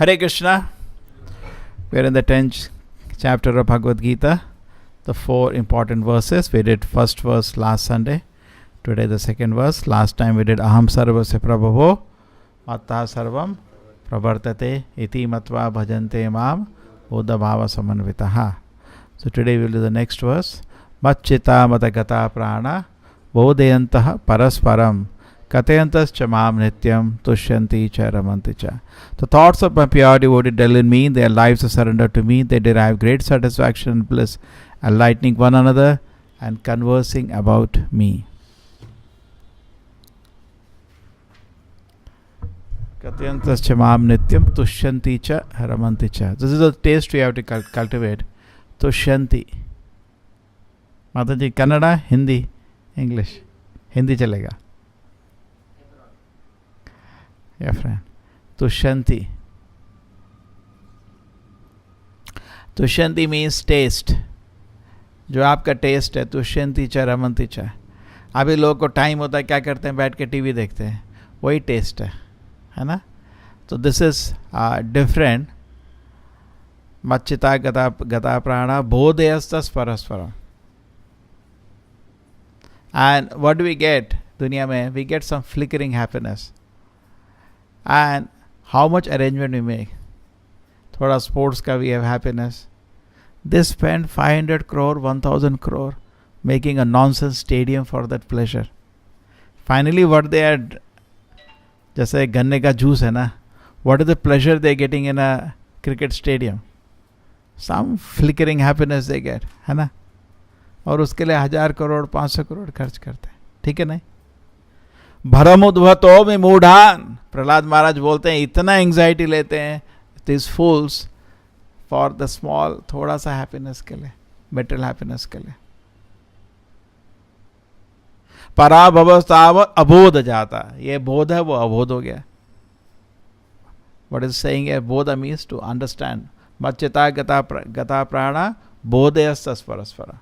Hare Krishna. We are in the 10th chapter of Bhagavad Gita. The 4 important verses. We did first verse last Sunday. Today the second verse. Last time we did Aham Sarvasya Prabhavo Matta Sarvam Pravartate Iti Matva Bhajante Mam Bodha Bhava Samanvitaha. So today we will do the next verse. Matchita Matagata Prana Bodhayantaha Parasparam Katayantas Chamam Nityam Tushyanti Cha Ramanti Cha. The thoughts of my pure devotee dwell in me, their lives are surrendered to me, they derive great satisfaction and bliss, enlightening one another and conversing about me. Katayantas Chamam Nityam Tushyanti Cha Ramanti Cha. This is the taste we have to cultivate. Tushyanti. Mataji, Kannada, Hindi, English. Hindi chalega. Yeah, friend. Tushyanti. Tushyanti means taste. जो आपका test है तुष्यंती च रमंती च. अभी लोगों को time होता है क्या करते हैं, बैठ के टीवी देखते हैं, वही टेस्ट है ना. तो दिस इज डिफरेंट. मच्चिता गता प्राणा बोधयस्तस परस्परम. And what do we get? दुनिया में we get some flickering happiness. And how much arrangement we make. थोड़ा sports का we have happiness. They spend 500 crore, 1000 crore making a nonsense stadium for that pleasure. Finally what they are, जैसे गन्ने का juice है ना, what is the pleasure they are getting in a cricket stadium? Some flickering happiness they get, है ना. और उसके लिए 1000 करोड़ 500 करोड़ खर्च करते हैं. ठीक है नहीं. भरमुद्भतो में मूढ़ान. प्रहलाद महाराज बोलते हैं इतना एंग्जाइटी लेते हैं this fools for the small, थोड़ा सा हैप्पीनेस के लिए, मेटल हैप्पीनेस के लिए. पराभवस्ताव अबोध जाता. ये बोध है वो अबोध हो गया. व्हाट इज सेइंग है बोध मीन्स टू अंडरस्टैंड. मच्चिता गता प्राणा बोधयस्तस परस्पर.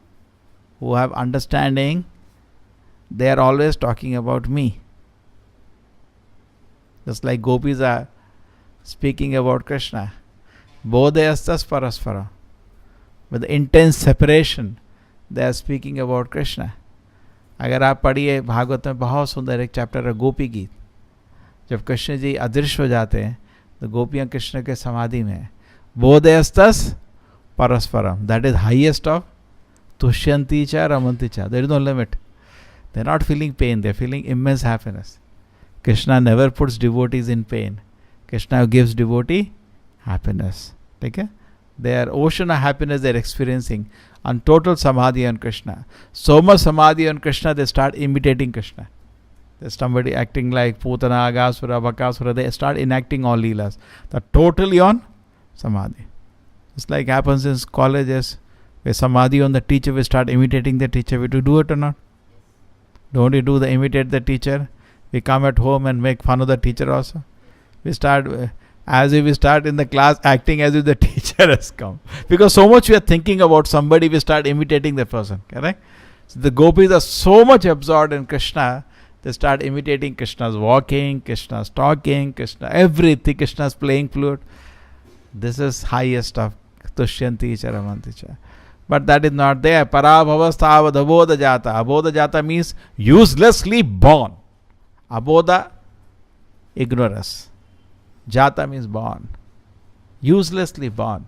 Who have understanding, they are always talking about me. Just like gopis are speaking about Krishna. Bodhayastas parasvara. With the intense separation, they are speaking about Krishna. अगर आप पढ़िए भागवत में बहुत सुंदर एक चैप्टर है गोपी गीत. जब कृष्ण जी अदृश्य हो जाते हैं तो गोपियाँ कृष्ण के समाधि में है. बोधयस्तस परस्परम. That is highest of Tushyanti cha ramanti cha. There is no limit. They are not feeling pain. They are feeling immense happiness. Krishna never puts devotees in pain. Krishna gives devotee happiness. Okay? Their ocean of happiness they are experiencing on total samadhi on Krishna. So much samadhi on Krishna, they start imitating Krishna. There's somebody acting like Putana, Agasura, Bakasura. They start enacting all leelas. They're totally on samadhi. It's like happens in colleges. Where samadhi on the teacher, we start imitating the teacher. We do it or not? Don't we do the imitate the teacher? We come at home and make fun of the teacher also. We start as if we start in the class acting as if the teacher has come. Because so much we are thinking about somebody, we start imitating that person. Correct? So the gopis are so much absorbed in Krishna, they start imitating Krishna's walking, Krishna's talking, Krishna, everything. Krishna's playing flute. This is highest of Tushyanti Charamanti Cha. But that is not there. Parabhavastavad abodha jata. Abodha jata means uselessly born. Abodha, ignorance. Jata means born. Uselessly born.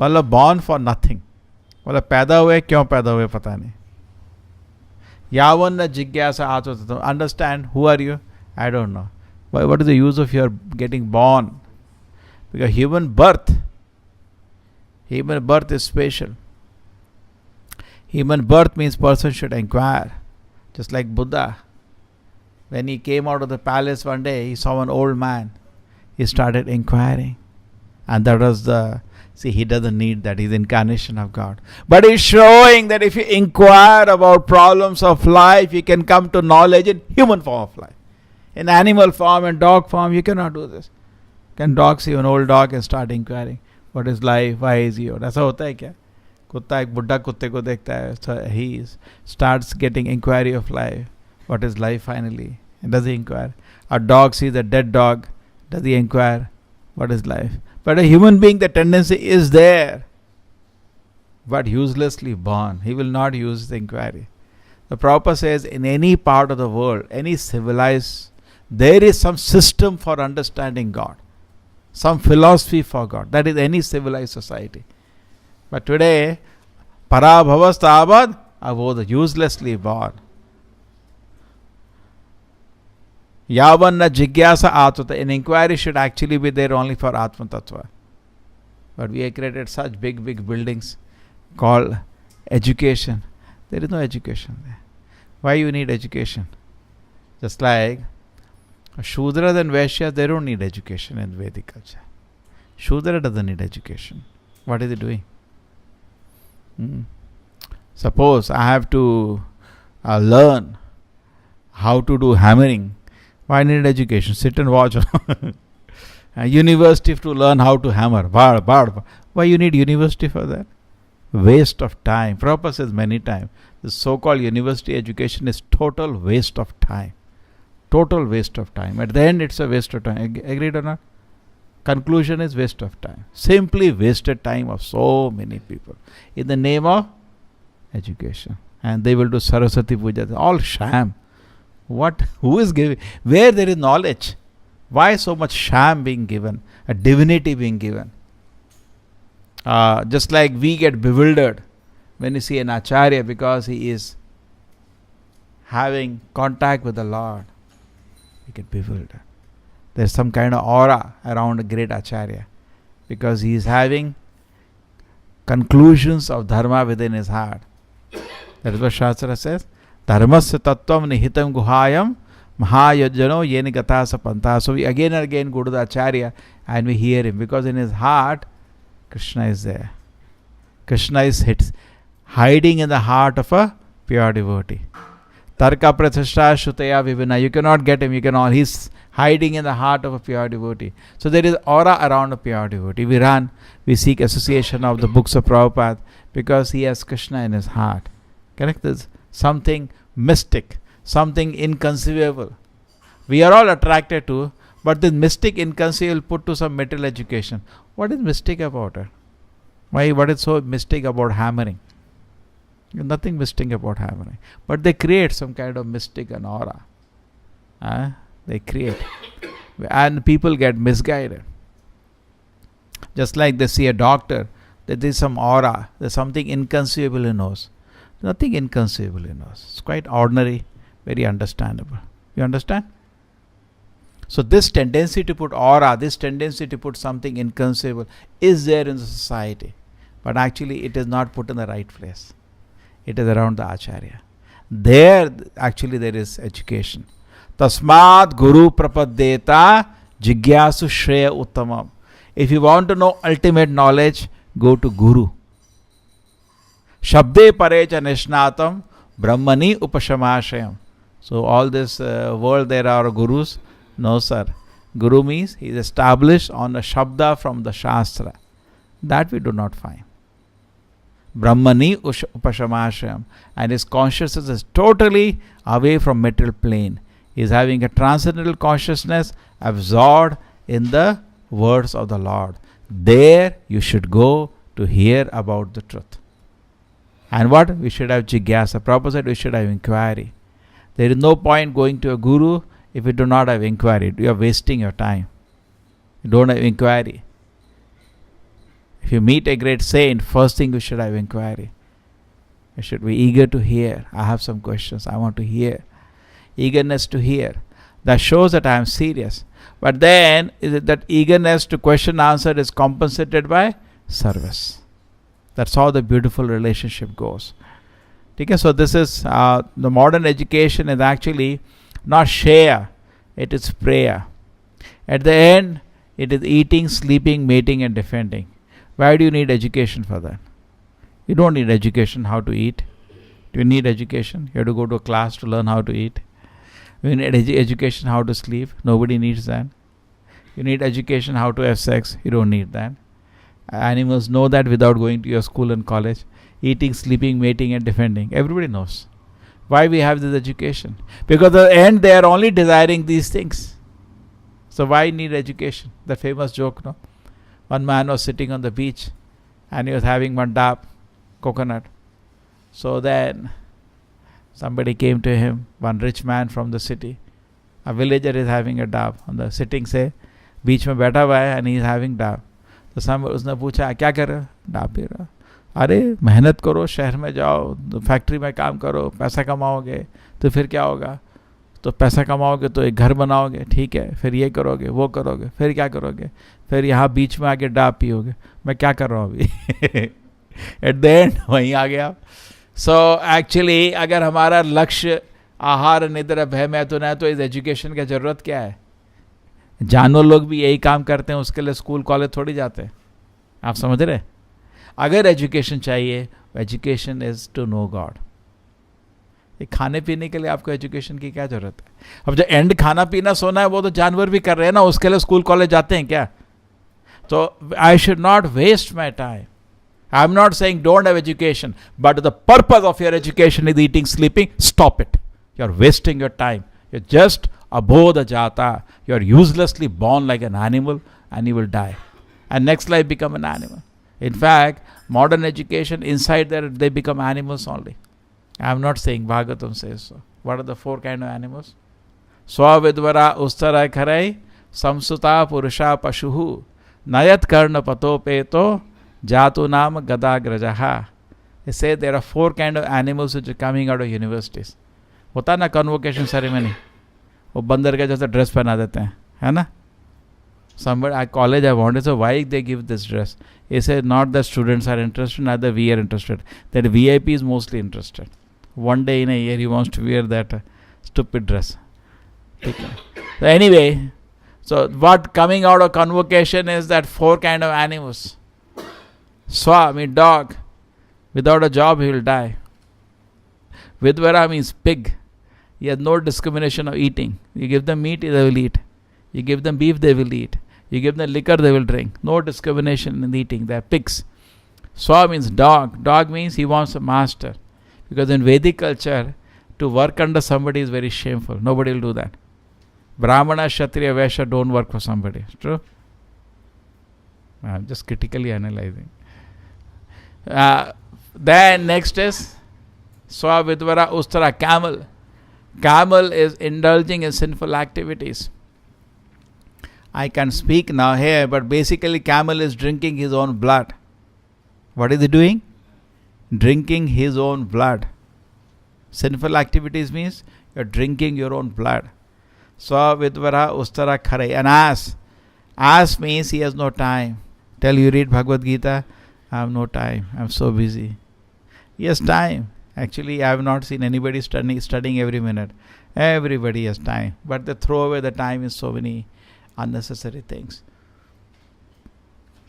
मतलब born for nothing. मतलब पैदा हुए क्यों पैदा हुए पता नहीं. यावन जिज्ञासा आत्मतत्व. Understand who are you? I don't know. But what is the use of your getting born? Because human birth is special. Human birth means person should inquire. Just like Buddha. When he came out of the palace one day, he saw an old man. He started inquiring. And that was he doesn't need that. He's the incarnation of God. But he's showing that if you inquire about problems of life, you can come to knowledge in human form of life. In animal form and dog form, you cannot do this. Can dog see an old dog and start inquiring? What is life? Why is he? ऐसा होता है क्या? कुत्ता एक बुढ़ा कुत्ते को देखता है. So he starts getting inquiry of life. What is life finally? And does he inquire? A dog sees a dead dog. Does he inquire? What is life? But a human being, the tendency is there, but uselessly born. He will not use the inquiry. The Prabhupada says, in any part of the world, any civilized, there is some system for understanding God, some philosophy for God. That is any civilized society. But today, parabhavastabad avoda, uselessly born. Yavanna jigyasa atmata. An inquiry should actually be there only for Atma Tattva. But we have created such big buildings called education. There is no education there. Why you need education? Just like Shudra and Vaishya, they don't need education in Vedic culture. Shudra doesn't need education. What is he doing? Suppose I have to learn how to do hammering. Why need education? Sit and watch. A university to learn how to hammer. Why you need university for that? Waste of time. Prabhupada says many times, the so-called university education is total waste of time. Total waste of time. At the end, it's a waste of time. Agreed or not? Conclusion is waste of time. Simply wasted time of so many people in the name of education. And they will do Saraswati Puja. All sham. What? Who is giving? Where there is knowledge? Why so much sham being given? A divinity being given? Just like we get bewildered when you see an acharya because he is having contact with the Lord. We get bewildered. There's some kind of aura around a great acharya because he is having conclusions of dharma within his heart. That is what Shastra says. Dharmasya tattvam nihitam guhayam mahayajano yeni gatasa panta. So we again and again go to the acharya and we hear him because in his heart Krishna is there. Krishna is hiding in the heart of a pure devotee. Tarka prathishta shutaya vivina. You cannot get him. He's hiding in the heart of a pure devotee. So there is aura around a pure devotee. We seek association of the books of Prabhupada because he has Krishna in his heart. Correct? There's something mystic, something inconceivable. We are all attracted to, but this mystic inconceivable put to some material education. What is mystic about it? Why? What is so mystic about hammering? Nothing mystic about hammering. But they create some kind of mystic and aura. They create. And people get misguided. Just like they see a doctor, that there is some aura, there's something inconceivable he knows. Nothing inconceivable he knows. It's quite ordinary, very understandable. You understand? So this tendency to put aura, this tendency to put something inconceivable is there in the society. But actually it is not put in the right place. It is around the acharya. There actually there is education. Tasmad guru prapaddeta jigyasu shreya uttamam. If you want to know ultimate knowledge, go to guru. Shabde parecha nishnatam brahmani upashamashayam. So all this world there are gurus. No sir. Guru means he is established on a shabda from the Shastra. That we do not find. Brahmani upashamashayam. And his consciousness is totally away from material plane. He is having a transcendental consciousness absorbed in the words of the Lord. There you should go to hear about the truth. And what? We should have jigyasa. Prabhupada said we should have inquiry. There is no point going to a guru if you do not have inquiry. You are wasting your time. You don't have inquiry. If you meet a great saint, first thing you should have inquiry. You should be eager to hear. I have some questions. I want to hear. Eagerness to hear. That shows that I am serious. But then, is it that eagerness to question answer is compensated by service. That's how the beautiful relationship goes. Okay, so this is the modern education is actually not share, it is prayer. At the end, it is eating, sleeping, mating and defending. Why do you need education for that? You don't need education how to eat. Do you need education? You have to go to a class to learn how to eat. You need education how to sleep. Nobody needs that. You need education how to have sex. You don't need that. Animals know that without going to your school and college. Eating, sleeping, mating and defending. Everybody knows. Why we have this education? Because at the end they are only desiring these things. So why need education? The famous joke, no? One man was sitting on the beach and he was having one dab, coconut. So then somebody came to him, one rich man from the city. A villager is having a dab on the sitting से बीच में बैठा हुआ है and he is having dab. तो उसने पूछा क्या कर रहे हो? डाब पी रहा. अरे मेहनत करो, शहर में जाओ, फैक्ट्री में काम करो, पैसा कमाओगे तो फिर क्या होगा? तो पैसा कमाओगे तो एक घर बनाओगे, ठीक है, फिर ये करोगे, वो करोगे, फिर क्या करोगे? फिर यहाँ बीच में आके डाब पियोगे. मैं क्या कर रहा हूँ अभी? एट द एंड वहीं आ गया. सो एक्चुअली अगर हमारा लक्ष्य आहार निद्रा भय में तो ना, तो इस एजुकेशन की ज़रूरत क्या है? जानवर लोग भी यही काम करते हैं, उसके लिए स्कूल कॉलेज थोड़ी जाते हैं. आप समझ रहे? अगर एजुकेशन चाहिए, education is to know God. खाने पीने के लिए आपको एजुकेशन की क्या जरूरत है? अब जो एंड खाना पीना सोना है वो तो जानवर भी कर रहे हैं ना, उसके लिए स्कूल कॉलेज जाते हैं क्या? तो I should not waste my time. I am not saying don't have education, but the purpose of your education is eating, sleeping. Stop it. You are wasting your time. You just abodh jata. You are uselessly born like an animal and you will die. And next life become an animal. In fact, modern education, inside there, they become animals only. I am not saying, Bhagavatam says so. What are the 4 kind of animals? Swavidvara ustara kharai, samsuta purusha pashuhu, nayat karna patopeto, jatu nam gadagrajaha. They say there are 4 kind of animals which are coming out of universities. होता ना convocation ceremony, वो बंदर का जैसा dress पहना देते हैं, है ना? Somebody at college I wanted, so why they give this dress? He said not the students are interested, neither we are interested. That VIP is mostly interested. One day in a year he wants to wear that stupid dress. Okay. So anyway, so what coming out of convocation is that 4 kind of animals. Swa means dog. Without a job he will die. Vidvara means pig. He has no discrimination of eating. You give them meat, they will eat. You give them beef, they will eat. You give them liquor, they will drink. No discrimination in eating. They are pigs. Swa means dog. Dog means he wants a master. Because in Vedic culture, to work under somebody is very shameful. Nobody will do that. Brahmana, Kshatriya, Vaishya don't work for somebody. True? I'm just critically analyzing. Then next is Swa Vidvara Ustara, camel. Camel is indulging in sinful activities. I can speak now here, but basically camel is drinking his own blood. What is he doing? Drinking his own blood. Sinful activities means you're drinking your own blood. Swa Vidvara Ustara Kharai. An ass. Ass means he has no time. Tell you read Bhagavad Gita, I have no time. I'm so busy. He has time. Actually, I have not seen anybody studying every minute. Everybody has time. But they throw away the time in so many unnecessary things.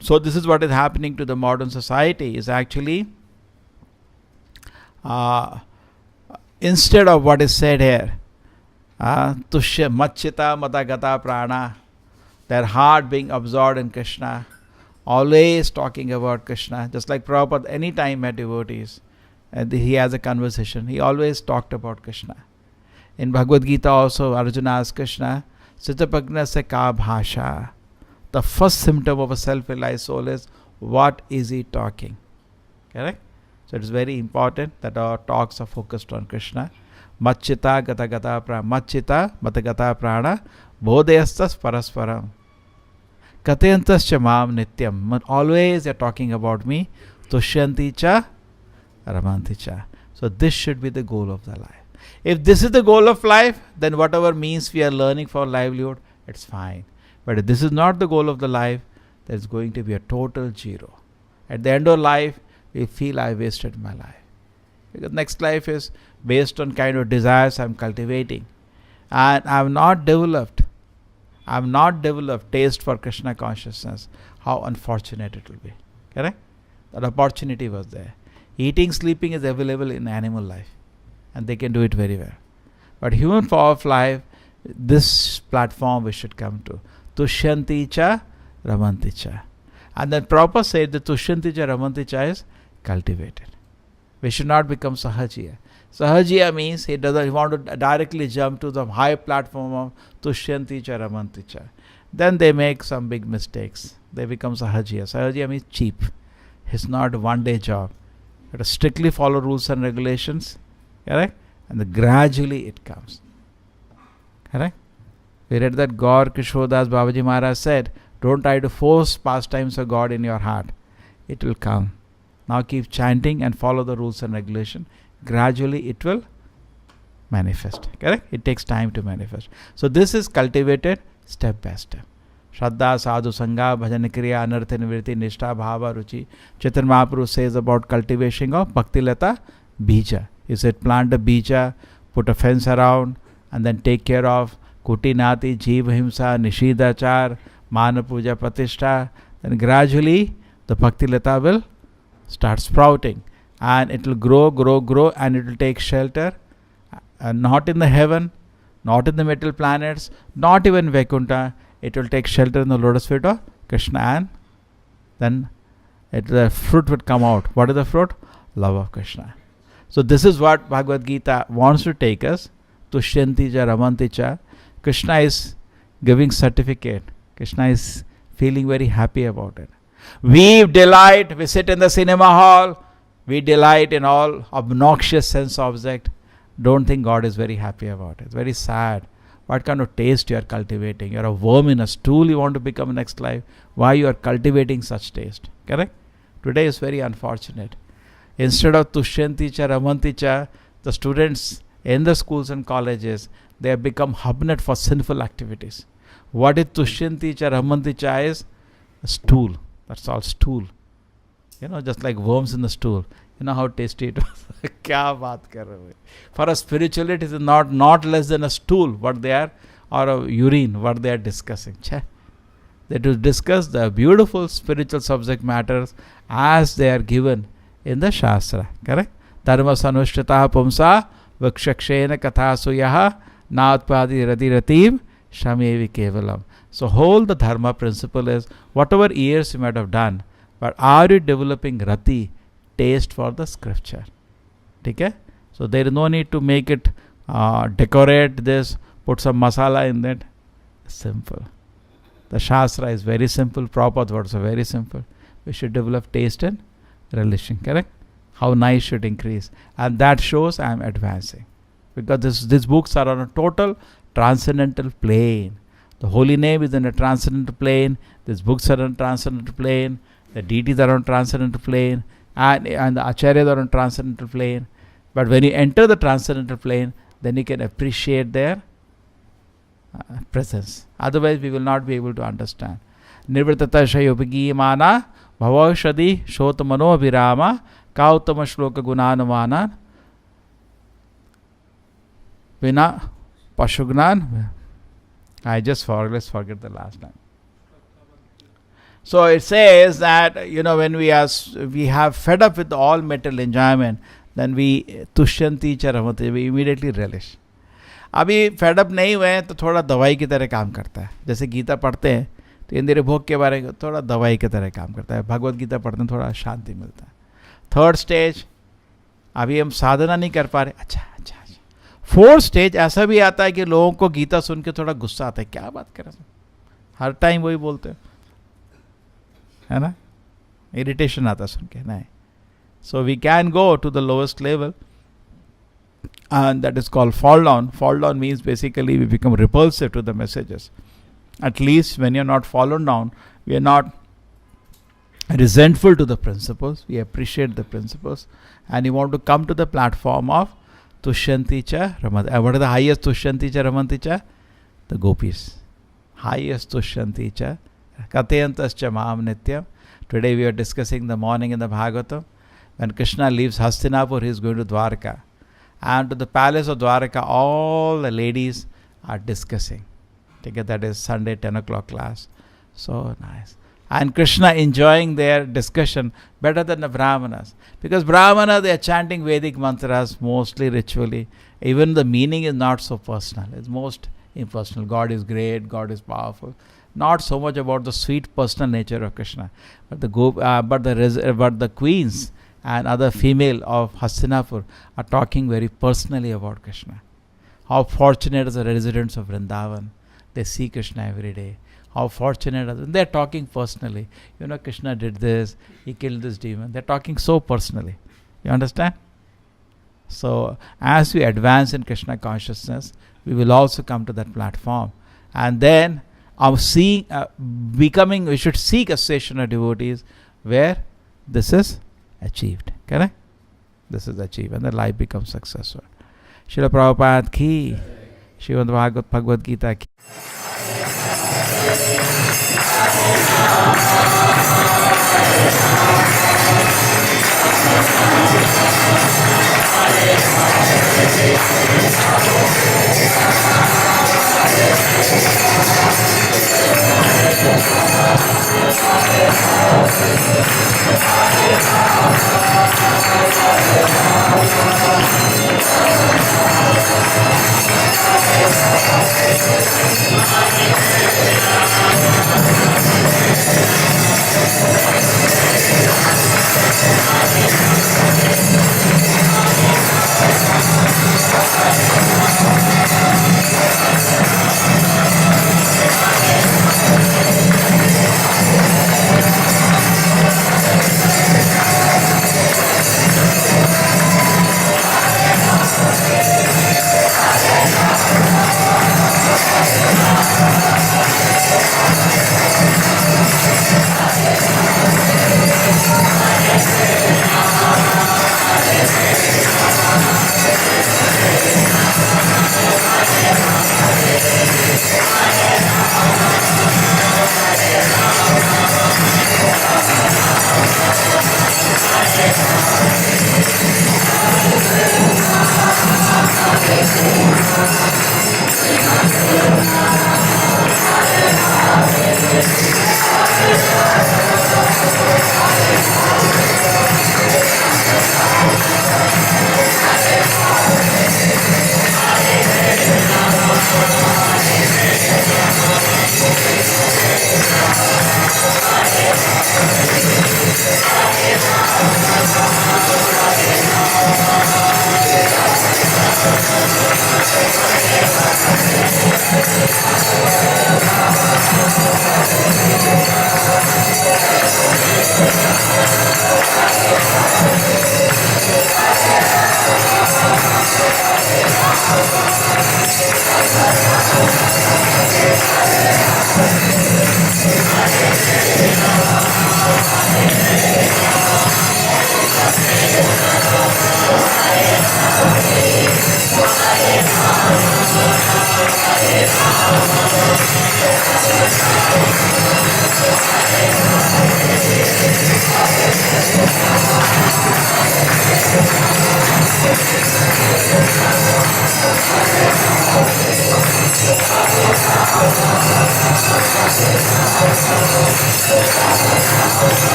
So this is what is happening to the modern society, is actually instead of what is said here, tushya machita matagata prana, their heart being absorbed in Krishna, always talking about Krishna, just like Prabhupada anytime met devotees and he has a conversation, he always talked about Krishna. In Bhagavad Gita also Arjuna asked Krishna, Sitapagna se ka bhasha. The first symptom of a self-realized soul is, what is he talking? Correct? So it is very important that our talks are focused on Krishna. Machita gata prana. Machita matagata prana. Bodhayastas parasparam. Katyantas cha mam nityam. Always they are talking about me. Tushyanti cha ramanti cha. So this should be the goal of the life. If this is the goal of life, then whatever means we are learning for livelihood, it's fine. But if this is not the goal of the life, there's going to be a total zero. At the end of life, we feel I wasted my life. Because next life is based on kind of desires I'm cultivating. And I've not developed taste for Krishna consciousness. How unfortunate it will be. Correct? That opportunity was there. Eating, sleeping is available in animal life. And they can do it very well. But human form of life, this platform we should come to. Tushyanti cha, ramanti cha. And then Prabhupada said that Tushyanti cha, ramanti cha is cultivated. We should not become sahajiya. Sahajiya means he want to directly jump to the high platform of Tushyanti cha, ramanti cha. then they make some big mistakes. They become sahajiya. Sahajiya means cheap. It's not a one-day job. You have to strictly follow rules and regulations, correct? And then gradually it comes, correct? We read that Gaur Kishore Das Babaji Maharaj said, don't try to force pastimes of God in your heart. It will come. Now keep chanting and follow the rules and regulation. Gradually it will manifest, correct? It takes time to manifest. So this is cultivated step by step. Shraddha, Sadhu, Sangha, Bhajan Kriya, Anartha, Nivritti, Nishtha, Bhava, Ruchi. Chaitanya Mahaprabhu says about cultivation of Bhakti Lata Bija. He said plant a bija, put a fence around, and then take care of Kuti Nati, Jeev Himsa, Nishidachar, Mana Puja Pratishtha. Then gradually the Bhakti Lata will start sprouting. And it will grow, and it will take shelter. Not in the heaven, not in the metal planets, not even Vaikuntha. It will take shelter in the lotus feet of Krishna, and then the fruit would come out. What is the fruit? Love of Krishna. So this is what Bhagavad Gita wants to take us. Tushyanti cha ramanti cha. Krishna is giving certificate. Krishna is feeling very happy about it. We delight, we sit in the cinema hall, we delight in all obnoxious sense object. Don't think God is very happy about it. It's very sad. What kind of taste you are cultivating? You are a worm in a stool, you want to become next life. Why you are cultivating such taste? Correct? Today is very unfortunate. Instead of Tushyanti cha ramanti cha, the students in the schools and colleges, they have become hubnet for sinful activities. What is Tushyanti cha ramanti cha is? A stool. That's all, stool. Just like worms in the stool. You know how tasty it was. Kya baat kar rahe ho? For a spirituality, it is not less than a stool, what they are, or a urine, what they are discussing. They to discuss the beautiful spiritual subject matters as they are given in the Shastra. Correct? Dharma sanushtata pumsa vikshakshena kathasuyaha nautpadi radiratim shamevi kevalam. So whole the dharma principle is, whatever years you might have done, but are you developing rati, taste for the scripture? Okay? So there is no need to make it decorate this, put some masala in that. Simple. The Shastra is very simple. Prabhupada words are very simple. We should develop taste and relation. Correct? How nice should increase. And that shows I am advancing. Because these books are on a total transcendental plane. The holy name is in a transcendental plane. These books are on a transcendental plane. The deities are on a transcendental plane. And the acharyas are on a transcendental plane. But when you enter the transcendental plane, then you can appreciate their presence. Otherwise, we will not be able to understand. Nirvritata shayopagi mana bhavaushadi shotamano virama kautama shloka gunanumana vina pashugnan. Let's forget the last time. So it says that, when we have fed up with all material enjoyment, then we tushyanti cha ramanti, we immediately relish. अभी fed up नहीं हुए हैं तो थोड़ा दवाई की तरह काम करता है. जैसे गीता पढ़ते हैं तो इंद्रिय भोग के बारे में थोड़ा दवाई की तरह काम करता है. भगवत गीता पढ़ते हैं थोड़ा शांति मिलता है. थर्ड स्टेज, अभी हम साधना नहीं कर पा रहे, अच्छा. फोर्थ स्टेज ऐसा भी आता है कि लोगों को गीता सुन के थोड़ा गुस्सा आता है, क्या बात कर रहे हैं, हर टाइम वही बोलते हैं, है ना, इरिटेशन आता है सुन के. नहीं, so we can go to the lowest level, and that is called fall down. Fall down means basically we become repulsive to the messages. At least when you're not fallen down, we are not resentful to the principles, we appreciate the principles, and you want to come to the platform of Tushyanti cha Ramanti. And what is the highest Tushyanti cha Ramanti cha? The gopis. Highest Tushyanti cha Kathayantas cha Maham Nityam. Today we are discussing the morning in the Bhagavatam. When Krishna leaves Hastinapur, he is going to Dwarka. And to the palace of Dwarka, all the ladies are discussing. That is Sunday 10 o'clock class. So nice. And Krishna enjoying their discussion better than the Brahmanas. Because Brahmanas, they are chanting Vedic mantras mostly ritually. Even the meaning is not so personal. It's most impersonal. God is great, God is powerful. Not so much about the sweet personal nature of Krishna. But the queens and other female of Hastinapur are talking very personally about Krishna. How fortunate are the residents of Vrindavan. They see Krishna every day. How fortunate are they? They're talking personally. Krishna did this, he killed this demon. They're talking so personally. You understand? So, as we advance in Krishna consciousness, we will also come to that platform. And then, we should seek association of devotees where this is achieved. Correct? This is achieved, and the life becomes successful. Srila Prabhupada ki, Srimad Bhagavad Gita ki.